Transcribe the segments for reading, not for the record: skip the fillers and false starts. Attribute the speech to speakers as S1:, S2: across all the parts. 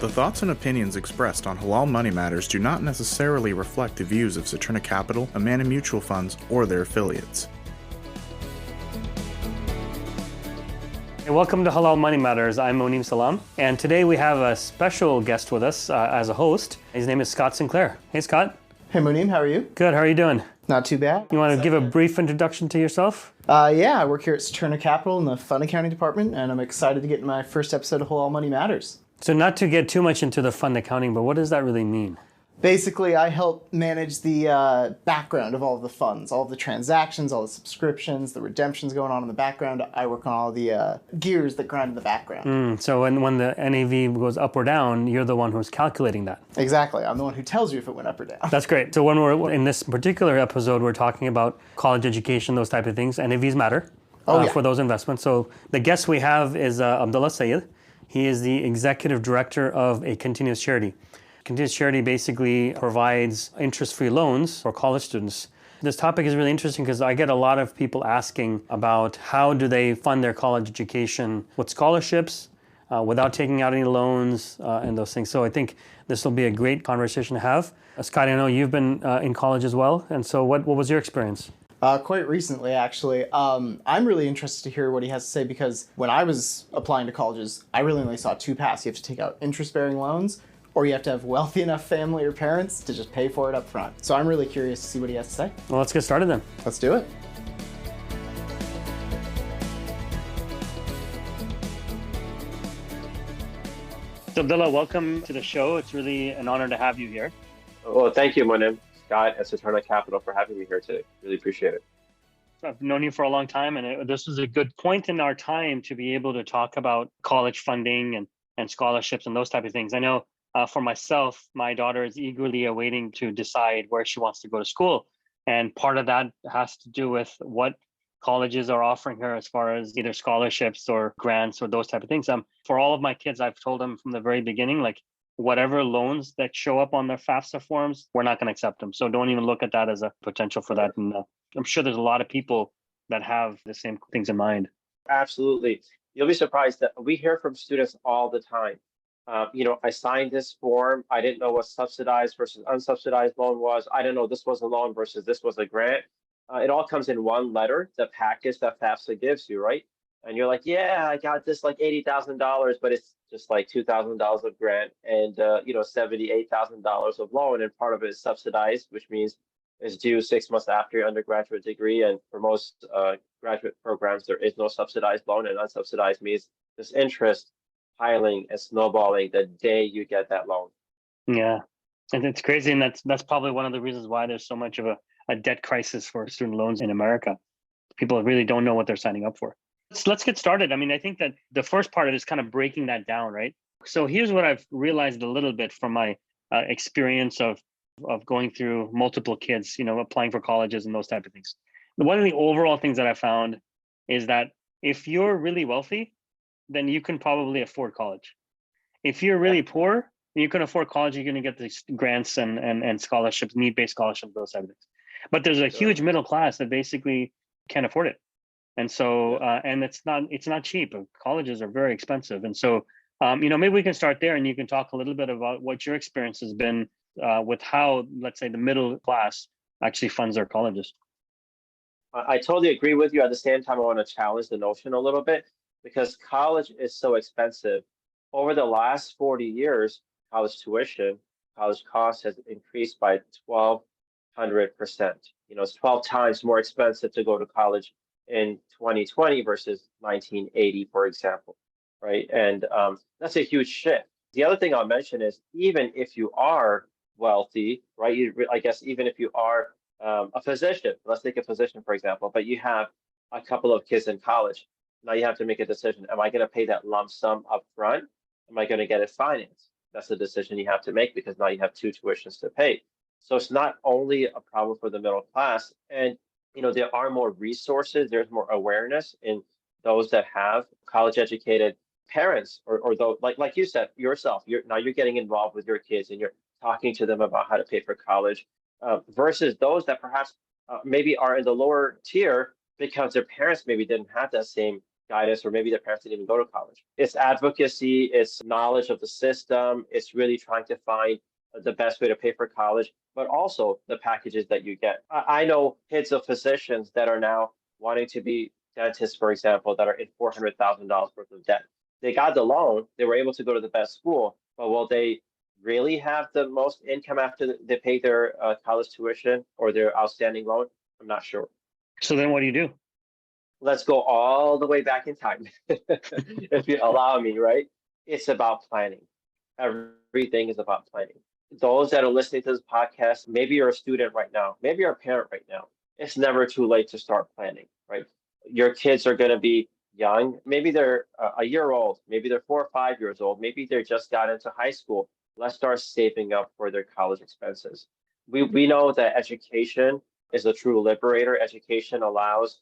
S1: The thoughts and opinions expressed on Halal Money Matters do not necessarily reflect the views of Saturna Capital, Amana Mutual Funds, or their affiliates.
S2: Hey, welcome to Halal Money Matters. I'm Moneem Salam, and today we have a special guest with us as a host. His name is Scott Sinclair. Hey, Scott.
S3: Hey, Moneem, how are you?
S2: Good. How are you doing?
S3: Not too bad.
S2: You want to give a brief introduction to yourself?
S3: Yeah, I work here at Saturna Capital in the fund accounting department, and I'm excited to get my first episode of Halal Money Matters.
S2: So not to get too much into the fund accounting, but what does that really mean?
S3: Basically, I help manage the background of all of the funds, all of the transactions, all the subscriptions, the redemptions going on in the background. I work on all the gears that grind in the background.
S2: So when the NAV goes up or down, you're the one who's calculating that.
S3: Exactly. I'm the one who tells you if it went up or down.
S2: That's great. So when we're in this particular episode, we're talking about college education, those type of things. NAVs matter for those investments. So the guest we have is Abdullah Syed. He is the executive director of a continuous charity. Continuous charity basically provides interest-free loans for college students. This topic is really interesting because I get a lot of people asking about how do they fund their college education with scholarships, without taking out any loans and those things. So I think this will be a great conversation to have. Scott, I know you've been in college as well. And so what was your experience?
S3: Quite recently, actually. I'm really interested to hear what he has to say because when I was applying to colleges, I really only saw two paths. You have to take out interest-bearing loans, or you have to have wealthy enough family or parents to just pay for it up front. So I'm really curious to see what he has to say.
S2: Well, let's get started then.
S3: Let's do it.
S2: So Abdullah, welcome to the show. It's really an honor to have you here.
S4: Well, thank you, Moneem, Scott, at Saturna Capital for having me here today. Really appreciate it.
S2: So I've known you for a long time, and this is a good point in our time to be able to talk about college funding and scholarships and those type of things. I know for myself, my daughter is eagerly awaiting to decide where she wants to go to school. And part of that has to do with what colleges are offering her as far as either scholarships or grants or those type of things. For all of my kids, I've told them from the very beginning, like, whatever loans that show up on their FAFSA forms, we're not going to accept them. So don't even look at that as a potential for that. And I'm sure there's a lot of people that have the same things in mind.
S4: Absolutely. You'll be surprised that we hear from students all the time. I signed this form. I didn't know what subsidized versus unsubsidized loan was. I didn't know this was a loan versus this was a grant. It all comes in one letter, the package that FAFSA gives you, right? And you're like, yeah, I got this like $80,000, but it's just like $2,000 of grant and $78,000 of loan, and part of it is subsidized, which means it's due 6 months after your undergraduate degree. And for most graduate programs, there is no subsidized loan, and unsubsidized means this interest piling and snowballing the day you get that loan.
S2: Yeah, and it's crazy, and that's probably one of the reasons why there's so much of a debt crisis for student loans in America. People really don't know what they're signing up for. Let's get started. I mean, I think that the first part of it is kind of breaking that down, right? So here's what I've realized a little bit from my experience of going through multiple kids, applying for colleges and those type of things. One of the overall things that I found is that if you're really wealthy, then you can probably afford college. If you're really poor and you can afford college, you're going to get these grants and scholarships, need-based scholarships, those type of things. But there's a huge middle class that basically can't afford it. And so, and it's not cheap. Colleges are very expensive. And so, maybe we can start there and you can talk a little bit about what your experience has been with how, let's say, the middle class actually funds their colleges.
S4: I totally agree with you. At the same time, I want to challenge the notion a little bit because college is so expensive. Over the last 40 years, college tuition, college costs has increased by 1,200%. It's 12 times more expensive to go to college in 2020 versus 1980, for example, right? And that's a huge shift. The other thing I'll mention is even if you are wealthy, right? I guess even if you are a physician, let's take a physician, for example, but you have a couple of kids in college. Now you have to make a decision. Am I going to pay that lump sum up front? Am I going to get it financed? That's the decision you have to make because now you have two tuitions to pay. So it's not only a problem for the middle class, and there are more resources, there's more awareness in those that have college educated parents or those like you said yourself, you're getting involved with your kids and you're talking to them about how to pay for college versus those that perhaps maybe are in the lower tier because their parents maybe didn't have that same guidance, or maybe their parents didn't even go to college. It's advocacy, it's knowledge of the system, it's really trying to find the best way to pay for college, but also the packages that you get. I know kids of physicians that are now wanting to be dentists, for example, that are in $400,000 worth of debt. They got the loan, they were able to go to the best school, but will they really have the most income after they pay their college tuition or their outstanding loan? I'm not sure.
S2: So then what do you do?
S4: Let's go all the way back in time, if you allow me, right? It's about planning. Everything is about planning. Those that are listening to this podcast, maybe you're a student right now, maybe you're a parent right now. It's never too late to start planning, right? Your kids are going to be young. Maybe they're a year old, maybe they're 4 or 5 years old, maybe they just got into high school. Let's start saving up for their college expenses. We know that education is a true liberator. Education allows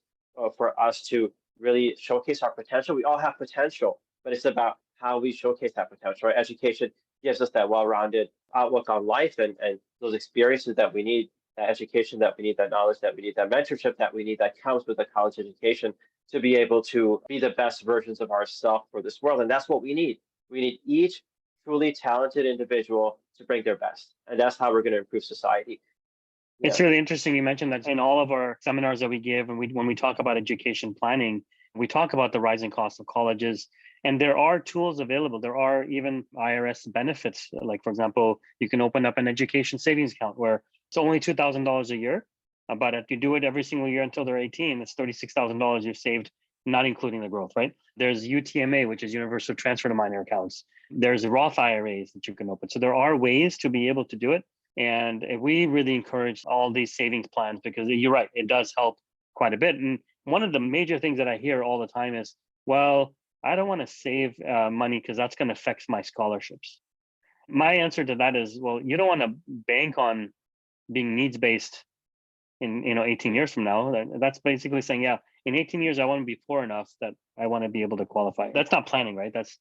S4: for us to really showcase our potential. We all have potential, but it's about how we showcase that potential, right? Education gives us that well-rounded outlook on life and those experiences that we need, that education that we need, that knowledge that we need, that mentorship that we need that comes with a college education to be able to be the best versions of ourselves for this world. And that's what we need. We need each truly talented individual to bring their best. And that's how we're going to improve society.
S2: It's really interesting you mentioned that in all of our seminars that we give, and when we talk about education planning, we talk about the rising cost of colleges. And there are tools available. There are even IRS benefits. Like, for example, you can open up an education savings account where it's only $2,000 a year. But if you do it every single year until they're 18, it's $36,000 you've saved, not including the growth, right? There's UTMA, which is Universal Transfer to Minor Accounts. There's Roth IRAs that you can open. So there are ways to be able to do it. And we really encourage all these savings plans because you're right, it does help quite a bit. And one of the major things that I hear all the time is, well, I don't want to save money because that's going to affect my scholarships. My answer to that is, well, you don't want to bank on being needs-based in 18 years from now. That's basically saying, yeah, in 18 years, I want to be poor enough that I want to be able to qualify. That's not planning, right? That's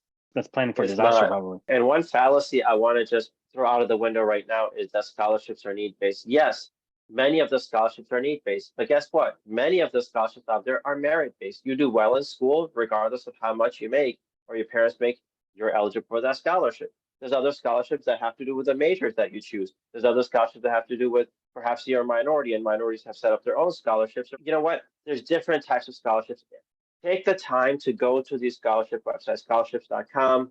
S2: planning for disaster, probably.
S4: And one fallacy I want to just throw out of the window right now is that scholarships are need-based. Yes, many of the scholarships are need-based, but guess what? Many of the scholarships out there are merit-based. You do well in school, regardless of how much you make or your parents make, you're eligible for that scholarship. There's other scholarships that have to do with the majors that you choose. There's other scholarships that have to do with perhaps you're a minority and minorities have set up their own scholarships. You know what? There's different types of scholarships. Take the time to go to these scholarship websites, scholarships.com.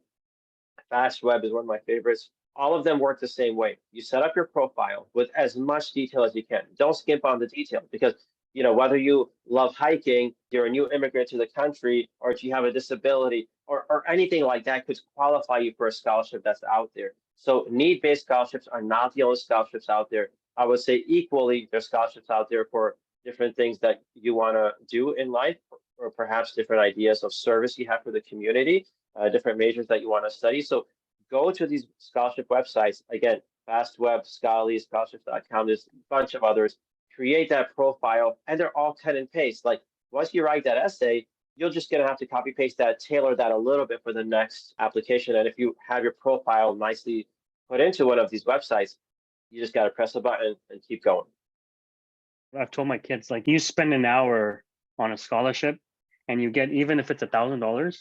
S4: FastWeb is one of my favorites. All of them work the same way. You set up your profile with as much detail as you can. Don't skimp on the detail because, whether you love hiking, you're a new immigrant to the country, or if you have a disability or anything like that could qualify you for a scholarship that's out there. So need-based scholarships are not the only scholarships out there. I would say equally, there's scholarships out there for different things that you want to do in life, or perhaps different ideas of service you have for the community, different majors that you want to study. So go to these scholarship websites. Again, FastWeb, Scholarly, scholarships.com, there's a bunch of others. Create that profile, and they're all cut and paste. Like once you write that essay, you're just going to have to copy paste that, tailor that a little bit for the next application. And if you have your profile nicely put into one of these websites, you just got to press a button and keep going.
S2: I've told my kids, like, you spend an hour on a scholarship and you get, even if it's $1,000,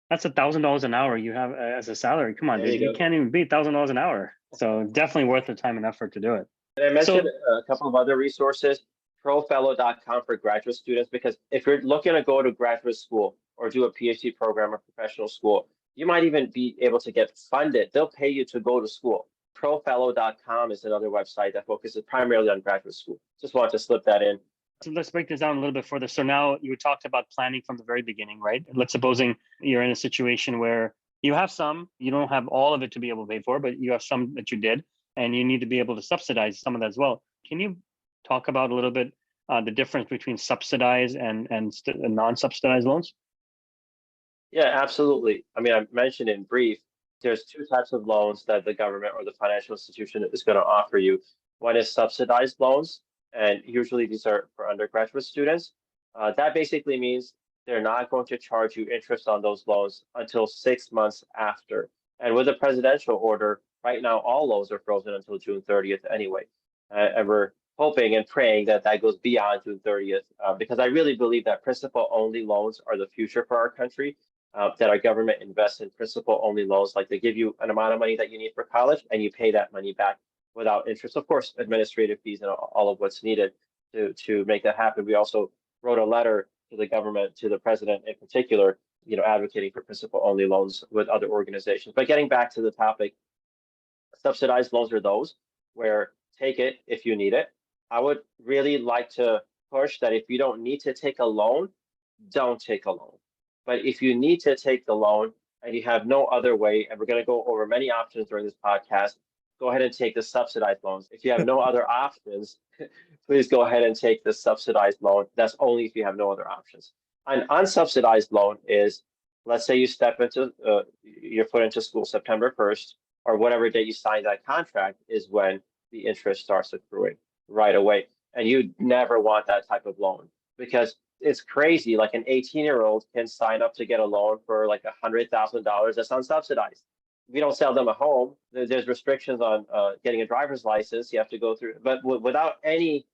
S2: that's $1,000 an hour you have as a salary. Come on, dude, you can't even beat $1,000 an hour. So definitely worth the time and effort to do it.
S4: And I mentioned a couple of other resources, profellow.com for graduate students, because if you're looking to go to graduate school or do a PhD program or professional school, you might even be able to get funded. They'll pay you to go to school. Profellow.com is another website that focuses primarily on graduate school. Just wanted to slip that in.
S2: So let's break this down a little bit further. So now you talked about planning from the very beginning, right? Let's supposing you're in a situation where you have some, you don't have all of it to be able to pay for, but you have some that you did, and you need to be able to subsidize some of that as well. Can you talk about a little bit the difference between subsidized and non-subsidized loans?
S4: Yeah, absolutely. I mean, I mentioned in brief, there's two types of loans that the government or the financial institution is going to offer you. One is subsidized loans, and usually these are for undergraduate students. That basically means they're not going to charge you interest on those loans until 6 months after. And with a presidential order, right now, all loans are frozen until June 30th anyway. And we're hoping and praying that that goes beyond June 30th, because I really believe that principal-only loans are the future for our country, that our government invests in principal-only loans, like they give you an amount of money that you need for college, and you pay that money back without interest. Of course, administrative fees and all of what's needed to make that happen. We also wrote a letter to the government, to the president in particular, advocating for principal-only loans with other organizations. But getting back to the topic, subsidized loans are those where take it if you need it. I would really like to push that if you don't need to take a loan, don't take a loan. But if you need to take the loan and you have no other way, and we're going to go over many options during this podcast, go ahead and take the subsidized loans. If you have no other options, please go ahead and take the subsidized loan. That's only if you have no other options. An unsubsidized loan is, let's say you step into, you're put into school September 1st, or whatever date you signed that contract is when the interest starts accruing right away. And you never want that type of loan because it's crazy. Like an 18-year-old can sign up to get a loan for like $100,000 that's unsubsidized. We don't sell them a home. There's restrictions on getting a driver's license. You have to go through, but without any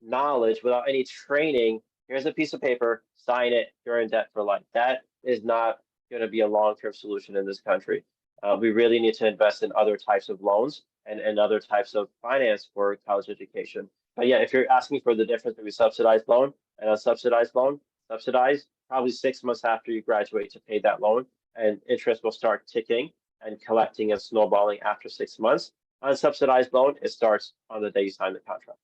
S4: knowledge, without any training, here's a piece of paper, sign it, you're in debt for life. That is not going to be a long-term solution in this country. We really need to invest in other types of loans and other types of finance for college education. But yeah, if you're asking for the difference between subsidized loan and unsubsidized loan, subsidized probably 6 months after you graduate to pay that loan, and interest will start ticking and collecting and snowballing after 6 months. Unsubsidized loan, it starts on the day you sign the contract.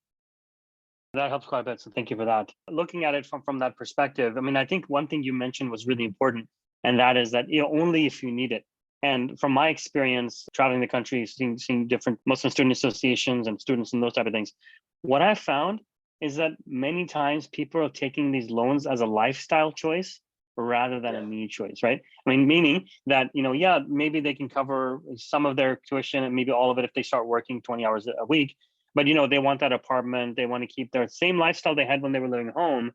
S2: That helps quite a bit. So thank you for that. Looking at it from that perspective, I mean, I think one thing you mentioned was really important, and that is that only if you need it. And from my experience traveling the country, seeing different Muslim student associations and students and those type of things, what I found is that many times people are taking these loans as a lifestyle choice rather than a need choice, right? I mean, meaning that, maybe they can cover some of their tuition and maybe all of it if they start working 20 hours a week. But, they want that apartment. They want to keep their same lifestyle they had when they were living home.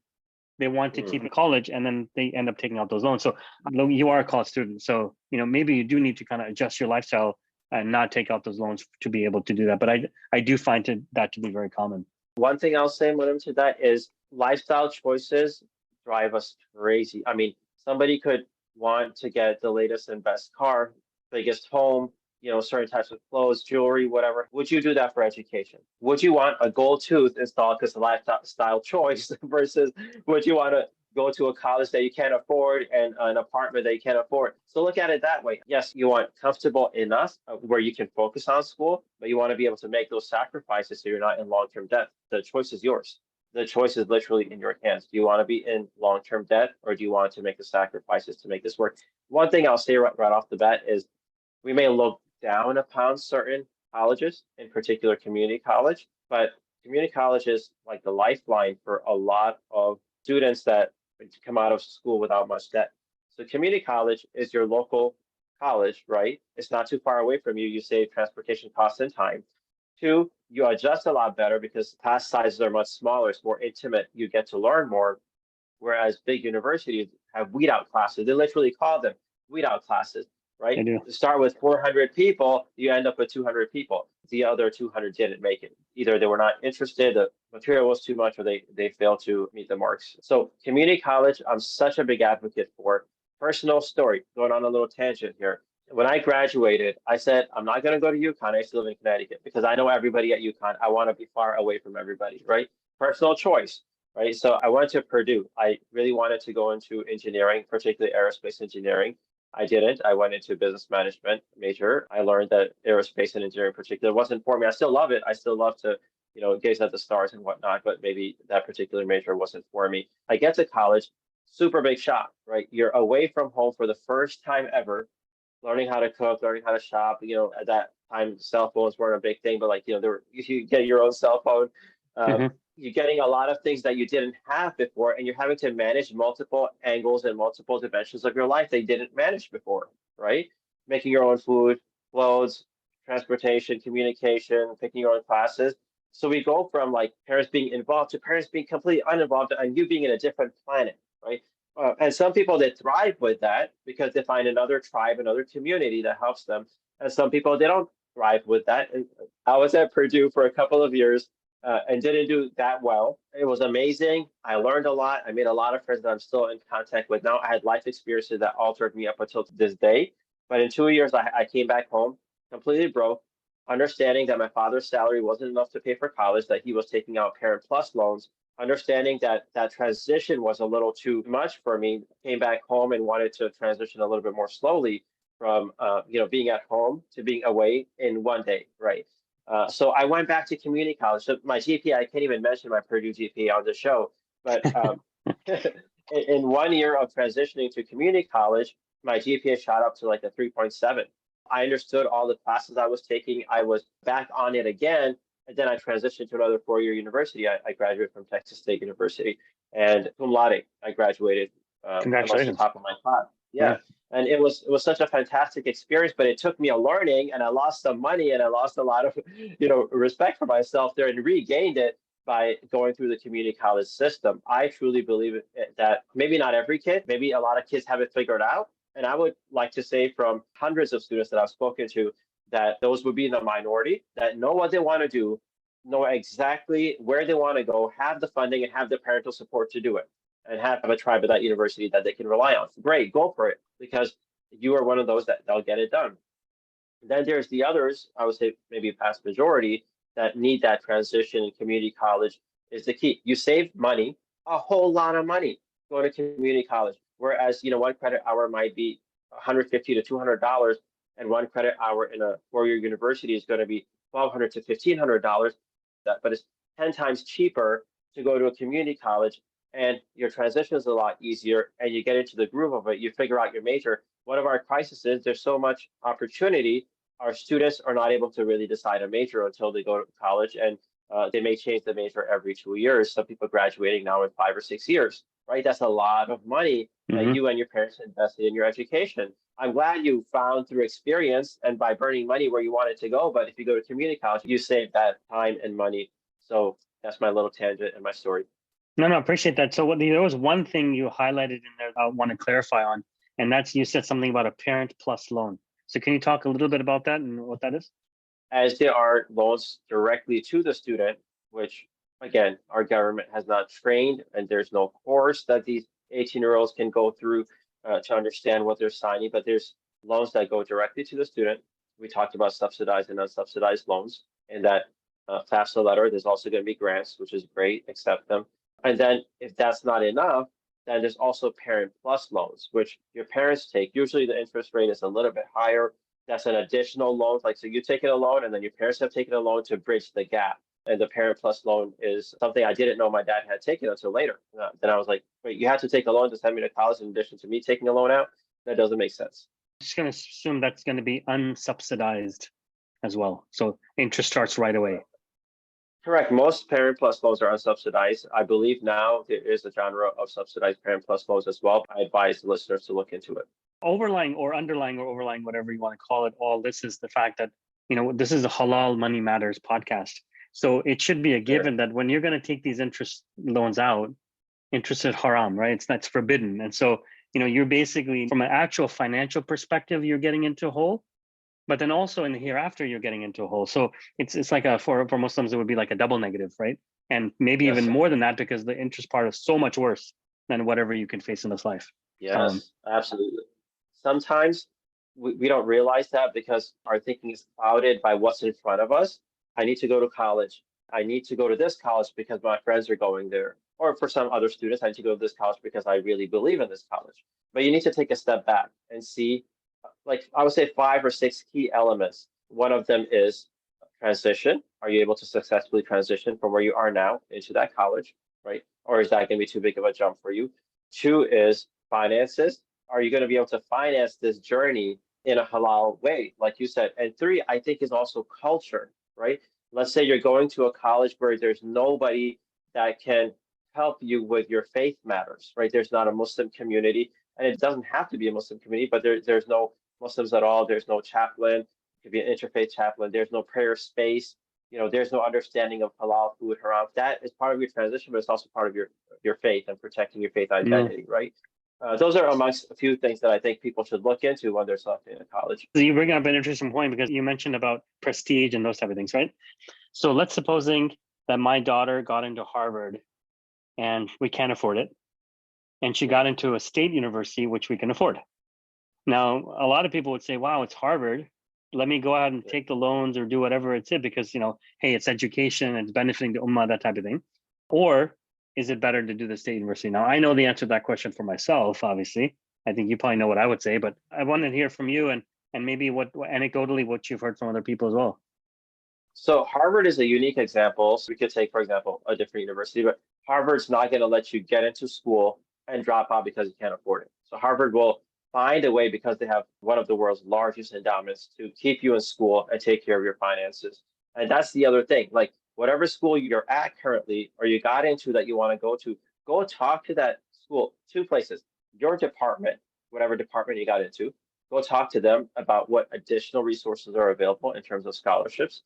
S2: They want to keep in college, and then they end up taking out those loans. So you are a college student. So, maybe you do need to kind of adjust your lifestyle and not take out those loans to be able to do that. But I do find that to be very common.
S4: One thing I'll say, Madam, to that is lifestyle choices drive us crazy. I mean, somebody could want to get the latest and best car, biggest home, certain types of clothes, jewelry, whatever. Would you do that for education? Would you want a gold tooth installed because it's a lifestyle choice versus would you want to go to a college that you can't afford and an apartment that you can't afford? So look at it that way. Yes, you want comfortable enough where you can focus on school, but you want to be able to make those sacrifices so you're not in long-term debt. The choice is yours. The choice is literally in your hands. Do you want to be in long-term debt, or do you want to make the sacrifices to make this work? One thing I'll say right off the bat is we may look down upon certain colleges, in particular community college, but community college is like the lifeline for a lot of students that come out of school without much debt. So community college is your local college, right? It's not too far away from you. You save transportation costs and time. 2, you adjust a lot better because class sizes are much smaller. It's more intimate. You get to learn more. Whereas big universities have weed out classes. They literally call them weed out classes. Right? To start with 400 people, you end up with 200 people. The other 200 didn't make it. Either they were not interested, the material was too much, or they failed to meet the marks. So community college, I'm such a big advocate for. Personal story, going on a little tangent here. When I graduated, I said, I'm not going to go to UConn. I used to live in Connecticut because I know everybody at UConn. I want to be far away from everybody, right? Personal choice, right? So I went to Purdue. I really wanted to go into engineering, particularly aerospace engineering. I didn't. I went into business management major. I learned that aerospace and engineering in particular wasn't for me. I still love it. I still love to, gaze at the stars and whatnot, but maybe that particular major wasn't for me. I get to college, super big shock, right? You're away from home for the first time ever, learning how to cook, learning how to shop. At that time, cell phones weren't a big thing, but you get your own cell phone. You're getting a lot of things that you didn't have before, and you're having to manage multiple angles and multiple dimensions of your life they didn't manage before, right? Making your own food, clothes, transportation, communication, picking your own classes. So we go from like parents being involved to parents being completely uninvolved and you being in a different planet, right? And some people, they thrive with that because they find another tribe, another community that helps them. And some people, they don't thrive with that. And I was at Purdue for a couple of years. and didn't do that well. It was amazing. I learned a lot. I made a lot of friends that I'm still in contact with now. I had life experiences that altered me up until this day. But in 2 years, I came back home completely broke, understanding that my father's salary wasn't enough to pay for college, that he was taking out Parent Plus loans, understanding that that transition was a little too much for me, came back home and wanted to transition a little bit more slowly from being at home to being away in one day, right? So I went back to community college. So my GPA, I can't even mention my Purdue GPA on the show, but in 1 year of transitioning to community college, my GPA shot up to like a 3.7. I understood all the classes I was taking. I was back on it again. And then I transitioned to another 4-year university. I graduated from Texas State University and cum laude. I graduated amongst the top of my class. Yeah. And it was such a fantastic experience, but it took me a learning, and I lost some money, and I lost a lot of respect for myself there, and regained it by going through the community college system. I truly believe that maybe not every kid, maybe a lot of kids have it figured out. And I would like to say from hundreds of students that I've spoken to that those would be in the minority that know what they want to do, know exactly where they want to go, have the funding and have the parental support to do it, and have a tribe at that university that they can rely on. Great, go for it, because you are one of those that they'll get it done. Then there's the others, I would say maybe a vast majority, that need that transition, in community college is the key. You save money, a whole lot of money going to community college. Whereas, one credit hour might be $150 to $200, and one credit hour in a 4-year university is going to be $1,200 to $1,500. But it's 10 times cheaper to go to a community college, and your transition is a lot easier, and you get into the groove of it. You figure out your major. One of our crises is there's so much opportunity. Our students are not able to really decide a major until they go to college, and they may change the major every 2 years. Some people graduating now in 5 or 6 years. Right, that's a lot of money that you and your parents invested in your education. I'm glad you found through experience and by burning money where you wanted to go. But if you go to community college, you save that time and money. So that's my little tangent and my story.
S2: No, appreciate that. So there was one thing you highlighted in there I want to clarify on, and that's you said something about a Parent Plus loan. So can you talk a little bit about that and what that is?
S4: As there are loans directly to the student, which again, our government has not trained, and there's no course that these 18-year-olds can go through to understand what they're signing, but there's loans that go directly to the student. We talked about subsidized and unsubsidized loans in that FAFSA letter. There's also going to be grants, which is great, accept them. And then if that's not enough, then there's also Parent Plus loans, which your parents take. Usually the interest rate is a little bit higher. That's an additional loan. So you take a loan, and then your parents have taken a loan to bridge the gap. And the Parent Plus loan is something I didn't know my dad had taken until later. Then I was like, wait, you had to take a loan to send me to college in addition to me taking a loan out? That doesn't make sense.
S2: I'm just going to assume that's going to be unsubsidized as well. So interest starts right away.
S4: Correct. Most Parent Plus loans are unsubsidized. I believe now there is a genre of subsidized Parent Plus loans as well. I advise the listeners to look into it.
S2: Overlying or underlying or overlying, whatever you want to call it, all this is the fact that, this is a Halal Money Matters podcast. So it should be a given that when you're going to take these interest loans out, interest is haram, right? That's forbidden. And so, you're basically, from an actual financial perspective, you're getting into a hole, but then also in the hereafter, you're getting into a hole. So it's like for Muslims, it would be like a double negative, right? And maybe even more than that, because the interest part is so much worse than whatever you can face in this life.
S4: Yes, absolutely. Sometimes we don't realize that because our thinking is clouded by what's in front of us. I need to go to college. I need to go to this college because my friends are going there. Or for some other students, I need to go to this college because I really believe in this college. But you need to take a step back and see, like I would say 5 or 6 key elements. One of them is transition. Are you able to successfully transition from where you are now into that college, right? Or is that going to be too big of a jump for you? 2 is finances. Are you going to be able to finance this journey in a halal way, like you said? And 3, I think, is also culture, right? Let's say you're going to a college where there's nobody that can help you with your faith matters, right? There's not a Muslim community, and it doesn't have to be a Muslim community, but there's no Muslims at all. There's no chaplain. It could be an interfaith chaplain. There's no prayer space. There's no understanding of halal food, haram. That is part of your transition, but it's also part of your faith and protecting your faith identity, right? Those are amongst a few things that I think people should look into when they're selecting a college.
S2: So you bring up an interesting point because you mentioned about prestige and those type of things, right? So let's supposing that my daughter got into Harvard and we can't afford it, and she got into a state university, which we can afford. Now, a lot of people would say, wow, it's Harvard. Let me go ahead and take the loans or do whatever it's it because, hey, it's education, it's benefiting the ummah, that type of thing. Or is it better to do the state university? Now, I know the answer to that question for myself, obviously. I think you probably know what I would say, but I want to hear from you and maybe what anecdotally what you've heard from other people as well.
S4: So Harvard is a unique example. So we could take, for example, a different university, but Harvard's not going to let you get into school and drop out because you can't afford it. So Harvard will find a way, because they have one of the world's largest endowments, to keep you in school and take care of your finances. And that's the other thing. Like whatever school you're at currently or you got into that you want to, go talk to that school. Two places: your department, whatever department you got into, go talk to them about what additional resources are available in terms of scholarships,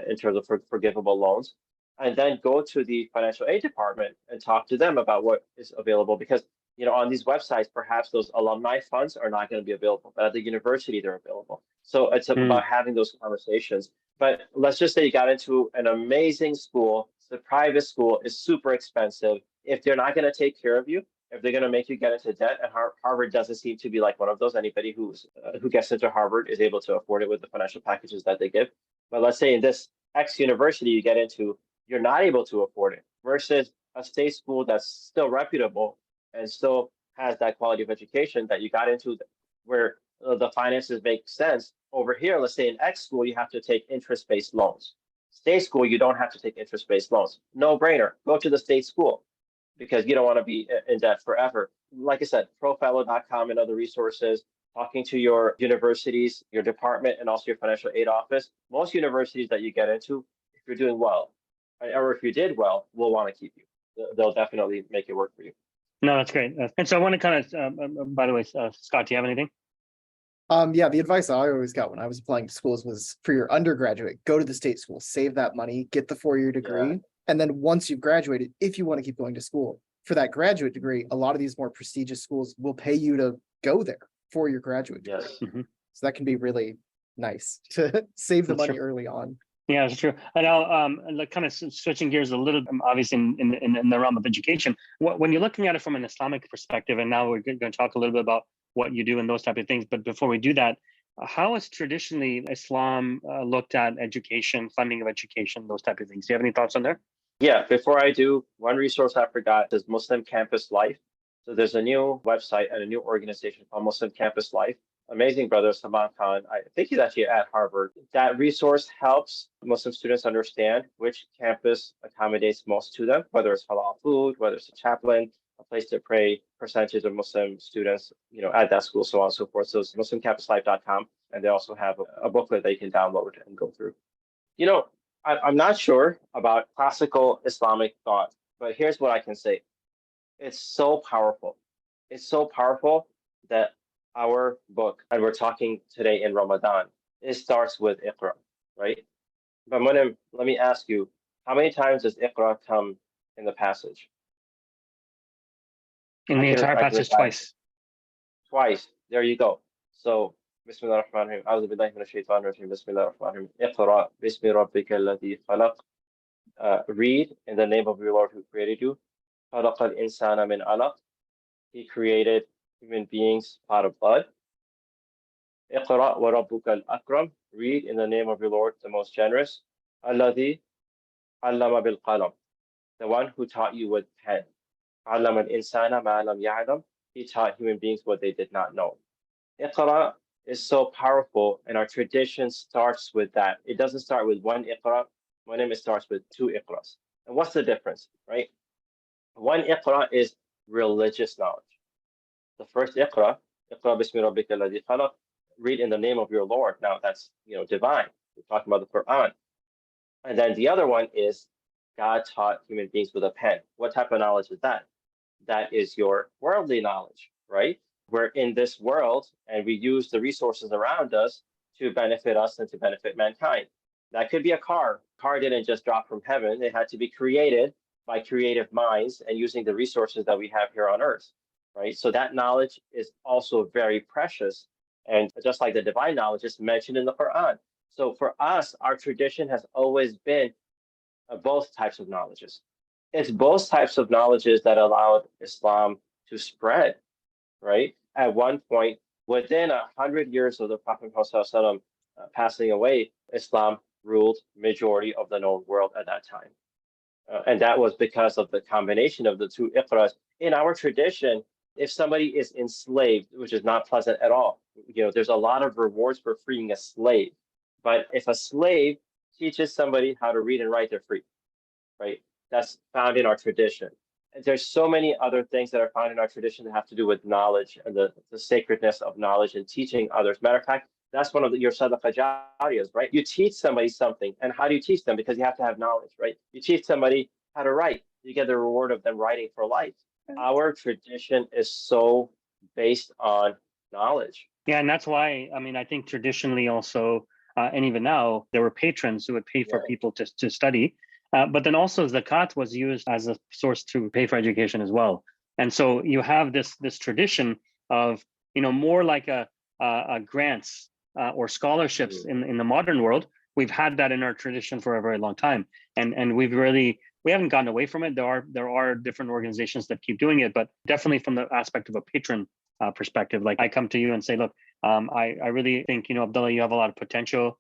S4: in terms of forgivable loans, and then go to the financial aid department and talk to them about what is available. Because on these websites, perhaps those alumni funds are not going to be available, but at the university they're available. So it's about having those conversations. But let's just say you got into an amazing school. The private school is super expensive. If they're not going to take care of you, if they're going to make you get into debt, and Harvard doesn't seem to be like one of those. Anybody who gets into Harvard is able to afford it with the financial packages that they give. But let's say in this X university you get into, you're not able to afford it, versus a state school that's still reputable and still has that quality of education that you got into, where the finances make sense. Over here, let's say in X school, you have to take interest-based loans. State school, you don't have to take interest-based loans. No brainer. Go to the state school because you don't want to be in debt forever. Like I said, profellow.com and other resources, talking to your universities, your department, and also your financial aid office. Most universities that you get into, if you're doing well, or if you did well, will want to keep you. They'll definitely make it work for you.
S2: No, that's great. And so I want to kind of, by the way, Scott, do you have anything?
S3: Yeah, the advice I always got when I was applying to schools was, for your undergraduate, go to the state school, save that money, get the 4-year degree. And then once you've graduated, if you want to keep going to school for that graduate degree, a lot of these more prestigious schools will pay you to go there for your graduate degree.
S4: Yes.
S2: Mm-hmm.
S3: So that can be really nice to save the money early on.
S2: Yeah, that's true. And now, kind of switching gears a little, obviously in the realm of education, when you're looking at it from an Islamic perspective, and now we're going to talk a little bit about what you do and those type of things. But before we do that, how has traditionally Islam looked at education, funding of education, those type of things? Do you have any thoughts on there?
S4: Yeah, before I do, one resource I forgot is Muslim Campus Life. So there's a new website and a new organization called Muslim Campus Life. Amazing brother, Salman Khan. I think he's actually at Harvard. That resource helps Muslim students understand which campus accommodates most to them, whether it's halal food, whether it's a chaplain, a place to pray, percentage of Muslim students, at that school, so on and so forth. So it's muslimcampuslife.com. And they also have a booklet that you can download and go through. I'm not sure about classical Islamic thought, but here's what I can say. It's so powerful. It's so powerful that our book, and we're talking today in Ramadan, it starts with iqra, right? But Munim, let me ask you, how many times does iqra come in the passage?
S2: In the entire passage, twice.
S4: Twice. There you go. So, Bismillah ar-Rahman ar-Rahim. A'udhu billahi minash shaitanir rajim. Bismillah ar-Rahman ar-Rahim. Iqra bismi rabbika alladhi khalaq. Read in the name of your Lord who created you. خلق الإنسان من علق. He created human beings out of blood. اقرأ وربك الأكرم. Read in the name of your Lord, the most generous. الذي علم بالقلم. The one who taught you with pen. علم الإنسان ما لم يعلم. He taught human beings what they did not know. Iqra is so powerful, and our tradition starts with that. It doesn't start with one Iqra. It starts with two Iqras. And what's the difference, right? One Iqra is religious knowledge. The first Iqra bismi rabbika alladhi khalaq, read in the name of your Lord. Now that's divine. We're talking about the Quran. And then the other one is God taught human beings with a pen. What type of knowledge is that? That is your worldly knowledge, right? We're in this world and we use the resources around us to benefit us and to benefit mankind. That could be a car. Car didn't just drop from heaven. It had to be created by creative minds and using the resources that we have here on earth, right? So that knowledge is also very precious. And just like the divine knowledge is mentioned in the Quran. So for us, our tradition has always been both types of knowledges. It's both types of knowledges that allowed Islam to spread, right? At one point, within 100 years of the Prophet Muhammad passing away, Islam ruled majority of the known world at that time. And that was because of the combination of the two iqras. In our tradition, if somebody is enslaved, which is not pleasant at all, there's a lot of rewards for freeing a slave. But if a slave teaches somebody how to read and write, they're free, right? That's found in our tradition. And there's so many other things that are found in our tradition that have to do with knowledge and the sacredness of knowledge and teaching others. Matter of fact, that's one of your sadaqah jariyas, right? You teach somebody something. And how do you teach them? Because you have to have knowledge, right? You teach somebody how to write. You get the reward of them writing for life. Our tradition is so based on knowledge.
S2: Yeah, and that's why, I think traditionally also, and even now, there were patrons who would pay for people to study. But then also zakat was used as a source to pay for education as well. And so you have this tradition of, more like a grants or scholarships in the modern world. We've had that in our tradition for a very long time. And we haven't gotten away from it. There are different organizations that keep doing it, but definitely from the aspect of a patron perspective, like I come to you and say, look, I really think, Abdullah, you have a lot of potential.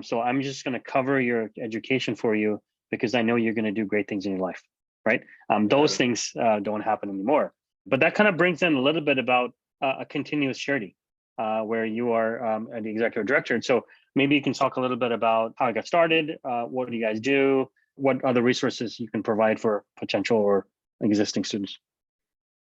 S2: So I'm just going to cover your education for you because I know you're going to do great things in your life, right? Those things don't happen anymore. But that kind of brings in a little bit about a continuous charity, where you are the executive director. And so maybe you can talk a little bit about how it got started. What do you guys do? What other resources you can provide for potential or existing students?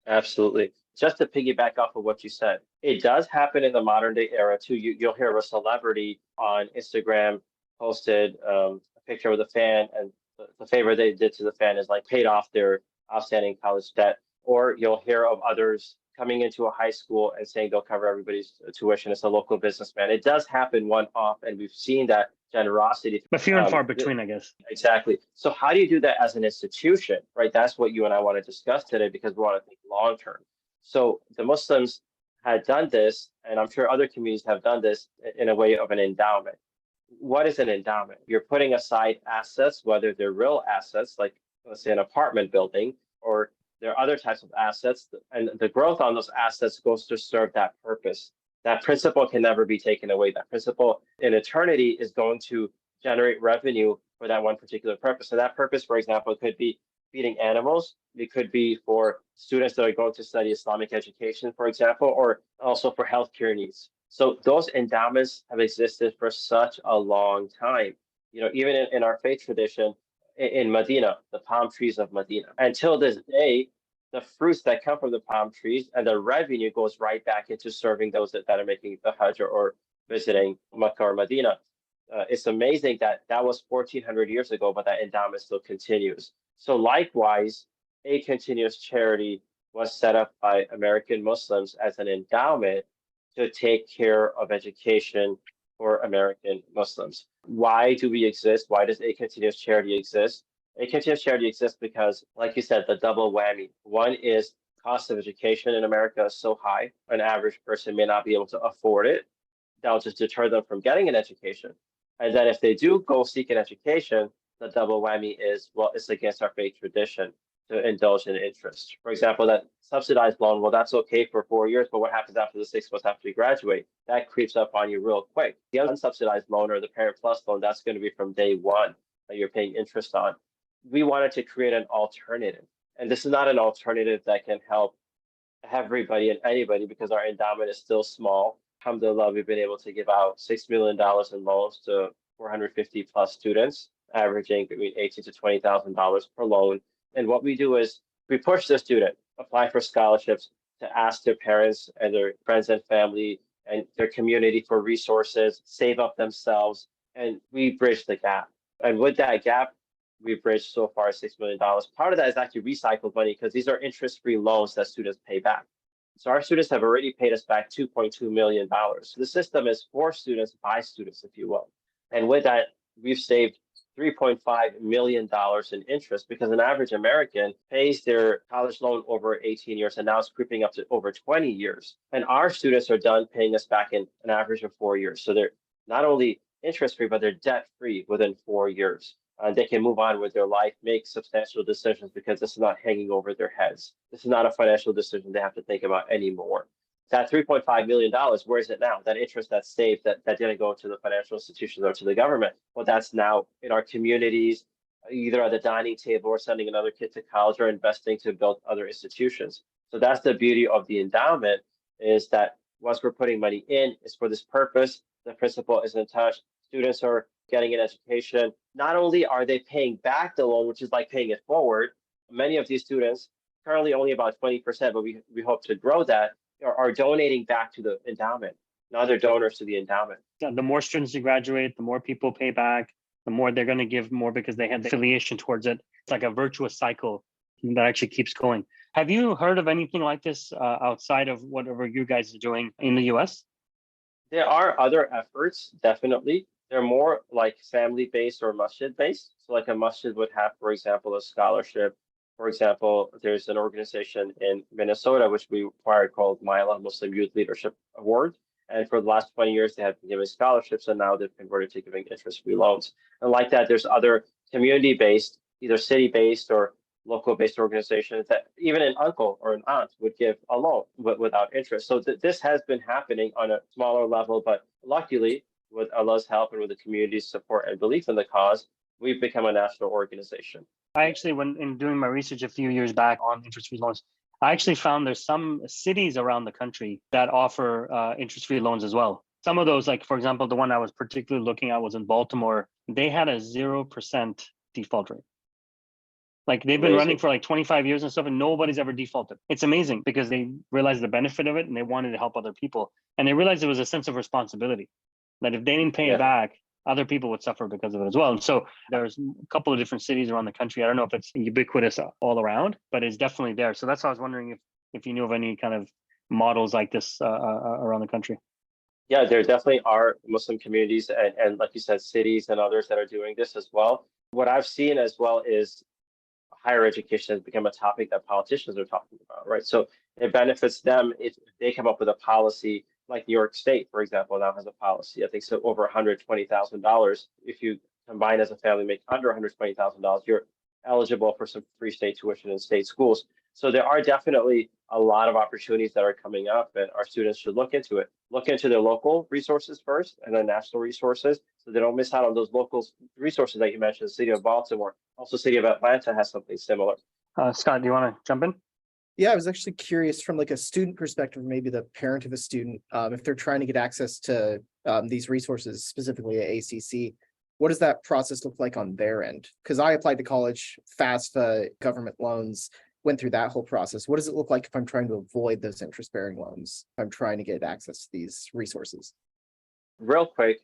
S4: Absolutely. Just to piggyback off of what you said, it does happen in the modern day era too. You'll hear of a celebrity on Instagram posted a picture with a fan, and the favor they did to the fan is like paid off their outstanding college debt. Or you'll hear of others coming into a high school and saying they'll cover everybody's tuition. It's a local businessman. It does happen one-off, and we've seen that generosity.
S2: But few and far between, I guess.
S4: Exactly. So how do you do that as an institution, right? That's what you and I want to discuss today, because we want to think long-term. So the Muslims had done this, and I'm sure other communities have done this in a way of an endowment. What is an endowment? You're putting aside assets, whether they're real assets, like let's say an apartment building, or there are other types of assets, and the growth on those assets goes to serve that purpose. That principle can never be taken away. That principle in eternity is going to generate revenue for that one particular purpose. So that purpose, for example, could be feeding animals. It could be for students that are going to study Islamic education, for example, or also for healthcare needs. So those endowments have existed for such a long time. Even in our faith tradition, in Medina, the palm trees of Medina. Until this day, the fruits that come from the palm trees and the revenue goes right back into serving those that are making the Hajj or visiting Mecca or Medina. It's amazing that was 1,400 years ago, but that endowment still continues. So likewise, a continuous charity was set up by American Muslims as an endowment to take care of education for American Muslims. Why do we exist? Why does a continuous charity exist? A continuous charity exists because, like you said, the double whammy. One is cost of education in America is so high, an average person may not be able to afford it. That'll just deter them from getting an education. And then if they do go seek an education, the double whammy is, well, it's against our faith tradition to indulge in interest. For example, that subsidized loan, well, that's okay for 4 years, but what happens after the 6 months after you graduate? That creeps up on you real quick. The unsubsidized loan or the Parent Plus loan, that's going to be from day one that you're paying interest on. We wanted to create an alternative. And this is not an alternative that can help everybody and anybody because our endowment is still small. Alhamdulillah, we've been able to give out $6 million in loans to 450 plus students, averaging between $18,000 to $20,000 per loan. And what we do is we push the student, apply for scholarships, to ask their parents and their friends and family and their community for resources, save up themselves, and we bridge the gap. And with that gap, we've bridged so far $6 million. Part of that is actually recycled money because these are interest-free loans that students pay back. So our students have already paid us back $2.2 million. So the system is for students, by students, if you will. And with that, we've saved $3.5 million in interest because an average American pays their college loan over 18 years, and now it's creeping up to over 20 years. And our students are done paying us back in an average of 4 years. So they're not only interest-free, but they're debt-free within 4 years. They can move on with their life, make substantial decisions because this is not hanging over their heads. This is not a financial decision they have to think about anymore. That $3.5 million, where is it now? That interest that's saved that didn't go to the financial institutions or to the government. Well, that's now in our communities, either at the dining table or sending another kid to college or investing to build other institutions. So that's the beauty of the endowment, is that once we're putting money in, it's for this purpose. The principal is in touch. Students are getting an education. Not only are they paying back the loan, which is like paying it forward, many of these students, currently only about 20%, but we hope to grow that, are donating back to the endowment. Now they're donors to the endowment.
S2: The more students you graduate, the more people pay back, the more they're going to give more because they have the affiliation towards it. It's like a virtuous cycle that actually keeps going. Have you heard of anything like this outside of whatever you guys are doing in the US?
S4: There are other efforts, definitely. They're more like family-based or masjid-based. So like a masjid would have, for example, a scholarship. For example, there's an organization in Minnesota, which we acquired called Mila Muslim Youth Leadership Award. And for the last 20 years, they have been giving scholarships, and now they've converted to giving interest-free loans. And like that, there's other community-based, either city-based or local-based organizations that even an uncle or an aunt would give a loan without interest. So this has been happening on a smaller level, but luckily, with Allah's help and with the community's support and belief in the cause, we've become a national organization.
S2: I actually, when in doing my research a few years back on interest-free loans, I actually found there's some cities around the country that offer interest-free loans as well. Some of those, like for example, the one I was particularly looking at was in Baltimore. They had a 0% default rate. Like they've been running for like 25 years and stuff, and nobody's ever defaulted. It's amazing because they realized the benefit of it and they wanted to help other people. And they realized it was a sense of responsibility that if they didn't pay it back, other people would suffer because of it as well. And so there's a couple of different cities around the country. I don't know if it's ubiquitous all around, but it's definitely there. So that's why I was wondering if you knew of any kind of models like this around the country.
S4: Yeah, there definitely are Muslim communities and like you said, cities and others that are doing this as well. What I've seen as well is higher education has become a topic that politicians are talking about, right? So it benefits them if they come up with a policy, like New York State, for example, now has a policy, I think so over $120,000. If you combine as a family make under $120,000, you're eligible for some free state tuition in state schools. So there are definitely a lot of opportunities that are coming up, and our students should look into it. Look into their local resources first and then national resources, so they don't miss out on those local resources that you mentioned. The city of Baltimore, also city of Atlanta has something similar.
S2: Scott, do you want to jump in?
S5: Yeah, I was actually curious from like a student perspective, maybe the parent of a student, if they're trying to get access to these resources, specifically at ACC, what does that process look like on their end? Because I applied to college, FAFSA, government loans, went through that whole process. What does it look like if I'm trying to avoid those interest-bearing loans? If I'm trying to get access to these resources?
S4: Real quick,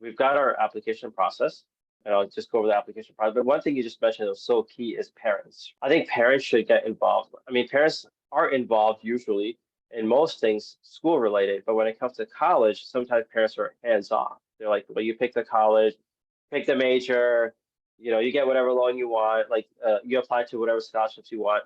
S4: we've got our application process, and I'll just go over the application process. But one thing you just mentioned that was so key is parents. I think parents should get involved. I mean, parents are involved usually in most things school related, but when it comes to college, sometimes parents are hands off. They're like, well, you pick the college, pick the major, you get whatever loan you want, like you apply to whatever scholarships you want.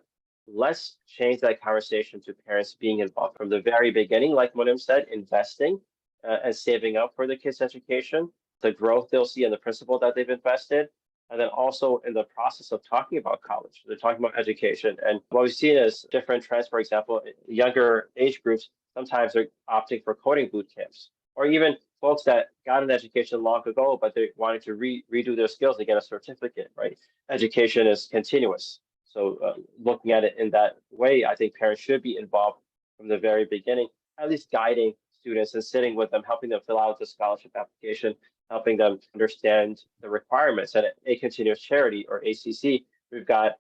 S4: Let's change that conversation to parents being involved from the very beginning, like Munim said, investing and saving up for the kids' education, the growth they'll see and the principal that they've invested, and then also in the process of talking about college. They're talking about education. And what we've seen is different trends, for example, younger age groups, sometimes they're opting for coding boot camps, or even folks that got an education long ago, but they wanted to redo their skills to get a certificate, right? Education is continuous. So looking at it in that way, I think parents should be involved from the very beginning, at least guiding students and sitting with them, helping them fill out the scholarship application, helping them understand the requirements. And at A Continuous Charity, or ACC, we've got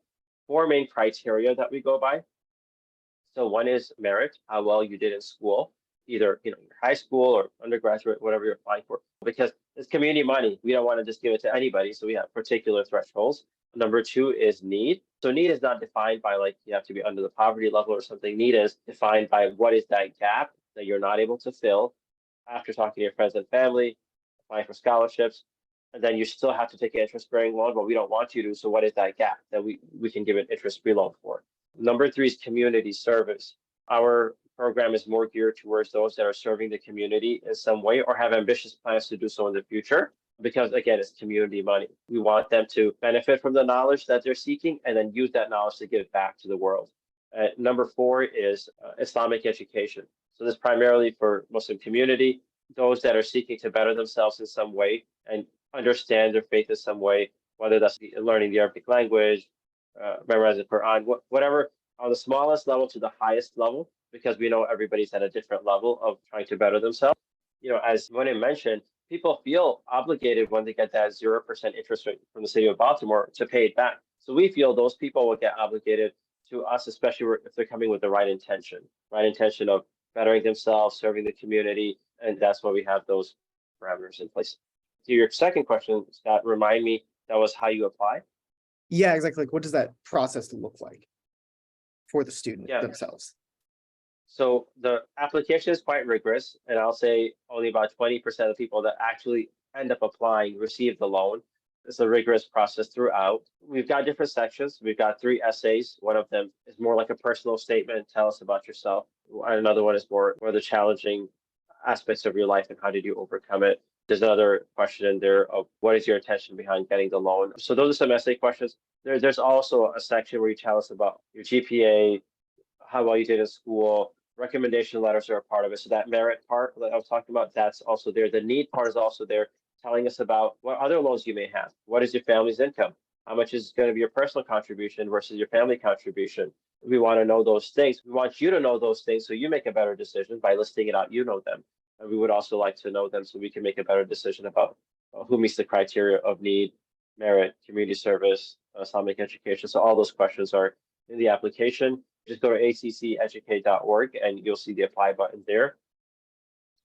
S4: 4 main criteria that we go by. So one is merit, how well you did in school, either your high school or undergraduate, whatever you're applying for. Because it's community money, we don't want to just give it to anybody, so we have particular thresholds. Number 2 is need. So need is not defined by like you have to be under the poverty level or something. Need is defined by what is that gap that you're not able to fill after talking to your friends and family, applying for scholarships, and then you still have to take an interest-bearing loan, but we don't want you to. So what is that gap that we can give an interest-free loan for? Number 3 is community service. Our program is more geared towards those that are serving the community in some way or have ambitious plans to do so in the future. because again, it's community money. We want them to benefit from the knowledge that they're seeking and then use that knowledge to give back to the world. Number 4 is Islamic education. So this is primarily for Muslim community, those that are seeking to better themselves in some way and understand their faith in some way, whether that's learning the Arabic language, memorizing the Quran, whatever, on the smallest level to the highest level, because we know everybody's at a different level of trying to better themselves. As Monet mentioned, people feel obligated when they get that 0% interest rate from the city of Baltimore to pay it back. So we feel those people will get obligated to us, especially if they're coming with the right intention of bettering themselves, serving the community, and that's why we have those parameters in place. To your second question, Scott, remind me, that was how you apply?
S5: Yeah, exactly. Like, what does that process look like for the student themselves?
S4: So the application is quite rigorous, and I'll say only about 20% of people that actually end up applying receive the loan. It's a rigorous process throughout. We've got different sections. We've got 3 essays. One of them is more like a personal statement, tell us about yourself. Another one is more the challenging aspects of your life and how did you overcome it. There's another question in there of what is your intention behind getting the loan. So those are some essay questions. There's also a section where you tell us about your GPA, how well you did in school. Recommendation letters are a part of it. So that merit part that I was talking about, that's also there. The need part is also there, telling us about what other loans you may have. What is your family's income? How much is going to be your personal contribution versus your family contribution? We want to know those things. We want you to know those things so you make a better decision by listing it out. You know them. And we would also like to know them so we can make a better decision about who meets the criteria of need, merit, community service, Islamic education. So all those questions are in the application. Just go to acceducate.org and you'll see the apply button there.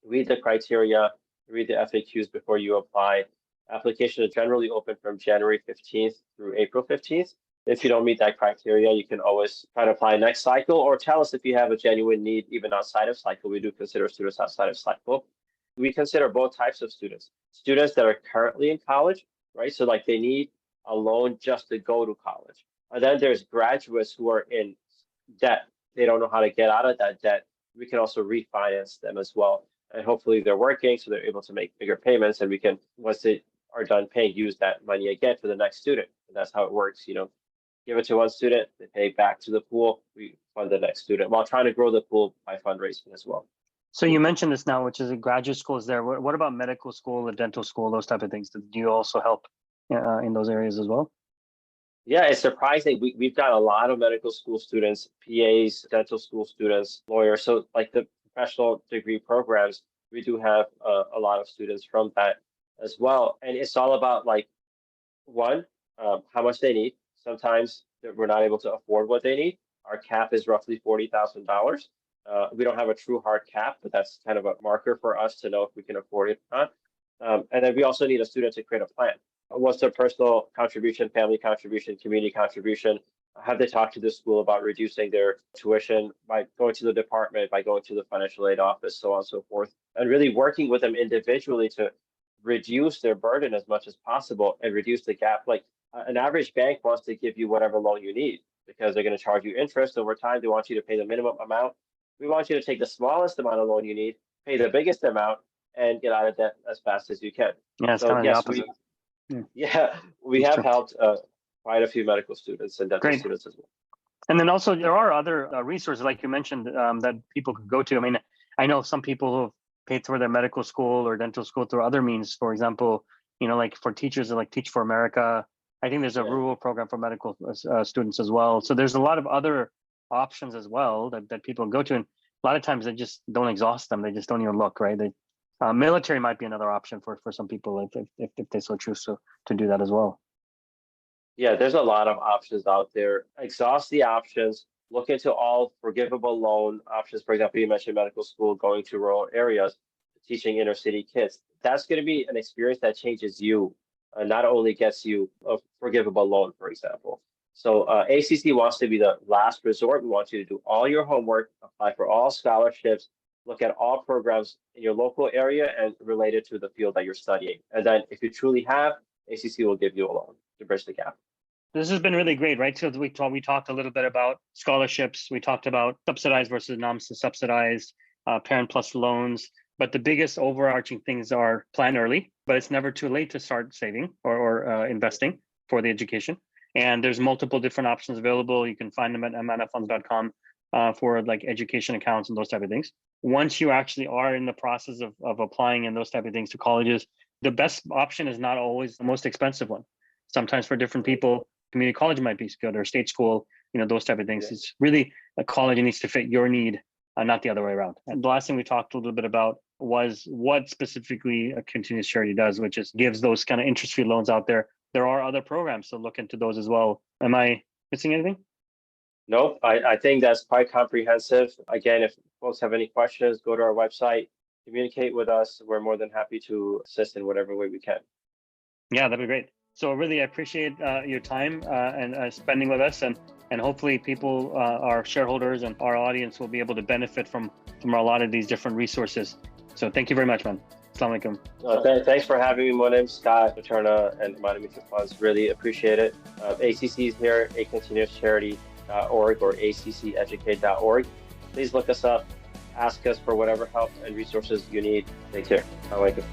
S4: Read the criteria, read the FAQs before you apply. Application is generally open from January 15th through April 15th. If you don't meet that criteria, you can always try to apply next cycle or tell us if you have a genuine need even outside of cycle. We do consider students outside of cycle. We consider both types of students. Students that are currently in college, right? So like they need a loan just to go to college. And then there's graduates who are in debt. They don't know how to get out of that debt. We can also refinance them as well. And hopefully they're working, so they're able to make bigger payments. And we can, once they are done paying, use that money again for the next student. And that's how it works. Give it to one student, they pay back to the pool, we fund the next student while trying to grow the pool by fundraising as well.
S2: So you mentioned this now, which is a graduate schools there. What about medical school, a dental school, those type of things? Do you also help in those areas as well?
S4: Yeah, it's surprising. We've got a lot of medical school students, PAs, dental school students, lawyers. So like the professional degree programs, we do have a lot of students from that as well. And it's all about how much they need. Sometimes we're not able to afford what they need. Our cap is roughly $40,000. We don't have a true hard cap, but that's kind of a marker for us to know if we can afford it or not. And then we also need a student to create a plan. What's their personal contribution, family contribution, community contribution? Have they talked to the school about reducing their tuition by going to the department, by going to the financial aid office, so on and so forth, and really working with them individually to reduce their burden as much as possible and reduce the gap. Like an average bank wants to give you whatever loan you need because they're going to charge you interest over time. They want you to pay the minimum amount. We want you to take the smallest amount of loan you need, pay the biggest amount, and get out of debt as fast as you can.
S2: Yeah, it's kind of the opposite.
S4: We have helped quite a few medical students and dental students as well.
S2: And then also there are other resources, like you mentioned, that people could go to. I mean, I know some people who have paid for their medical school or dental school through other means. For example, like for teachers, like Teach for America. I think there's a rural program for medical students as well. So there's a lot of other options as well that people go to. And a lot of times they just don't exhaust them. They just don't even look, right? Military might be another option for some people if they so choose to do that as well.
S4: Yeah, there's a lot of options out there. Exhaust the options. Look into all forgivable loan options. For example, you mentioned medical school, going to rural areas, teaching inner city kids. That's going to be an experience that changes you. Not only gets you a forgivable loan, for example. So ACC wants to be the last resort. We want you to do all your homework, apply for all scholarships, look at all programs in your local area and related to the field that you're studying. And then if you truly have, ACC will give you a loan to bridge the gap.
S2: This has been really great, right? So we talked a little bit about scholarships. We talked about subsidized versus non-subsidized, Parent Plus loans. But the biggest overarching things are plan early, but it's never too late to start saving or investing for the education. And there's multiple different options available. You can find them at amanafunds.com for like education accounts and those type of things. Once you actually are in the process of applying and those type of things to colleges, the best option is not always the most expensive one. Sometimes for different people, community college might be good, or state school, those type of things. Yeah. It's really a college needs to fit your need, not the other way around. And the last thing we talked a little bit about was what specifically a continuous charity does, which is gives those kind of interest-free loans out there. There are other programs, so look into those as well. Am I missing anything?
S4: Nope, I think that's quite comprehensive. Again, if folks have any questions, go to our website, communicate with us. We're more than happy to assist in whatever way we can.
S2: Yeah, that'd be great. So really, I appreciate your time and spending with us, and hopefully people, our shareholders and our audience will be able to benefit from a lot of these different resources. So thank you very much, man. Assalamu alaikum.
S4: Thanks for having me. My name's Scott Paterna and Amana Mutual Funds. Really appreciate it. ACC is here, acontinuouscharity.org or acceducate.org. Please look us up, ask us for whatever help and resources you need. Take care. Assalamu alaikum.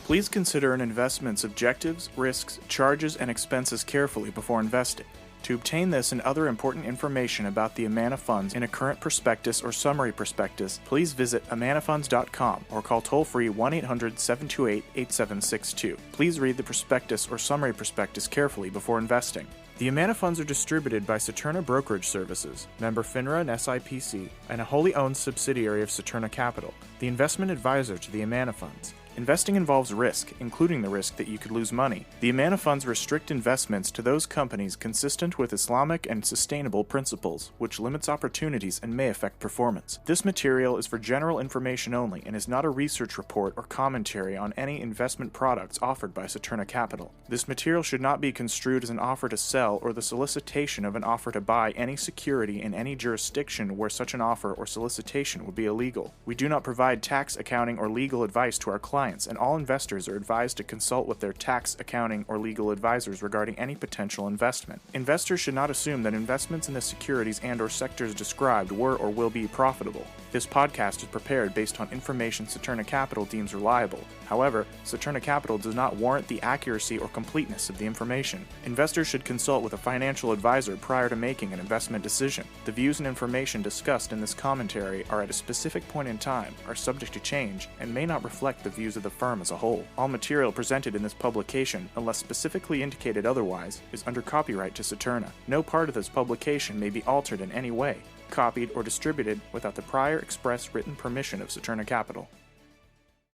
S1: Please consider an investment's objectives, risks, charges, and expenses carefully before investing. To obtain this and other important information about the Amana Funds in a current prospectus or summary prospectus, please visit amanafunds.com or call toll-free 1-800-728-8762. Please read the prospectus or summary prospectus carefully before investing. The Amana Funds are distributed by Saturna Brokerage Services, member FINRA and SIPC, and a wholly owned subsidiary of Saturna Capital, the investment advisor to the Amana Funds. Investing involves risk, including the risk that you could lose money. The Amana Funds restrict investments to those companies consistent with Islamic and sustainable principles, which limits opportunities and may affect performance. This material is for general information only and is not a research report or commentary on any investment products offered by Saturna Capital. This material should not be construed as an offer to sell or the solicitation of an offer to buy any security in any jurisdiction where such an offer or solicitation would be illegal. We do not provide tax, accounting, or legal advice to our clients, and all investors are advised to consult with their tax, accounting, or legal advisors regarding any potential investment. Investors should not assume that investments in the securities and/or sectors described were or will be profitable. This podcast is prepared based on information Saturna Capital deems reliable. However, Saturna Capital does not warrant the accuracy or completeness of the information. Investors should consult with a financial advisor prior to making an investment decision. The views and information discussed in this commentary are at a specific point in time, are subject to change, and may not reflect the views of the firm as a whole. All material presented in this publication, unless specifically indicated otherwise, is under copyright to Saturna. No part of this publication may be altered in any way, copied, or distributed without the prior express written permission of Saturna Capital.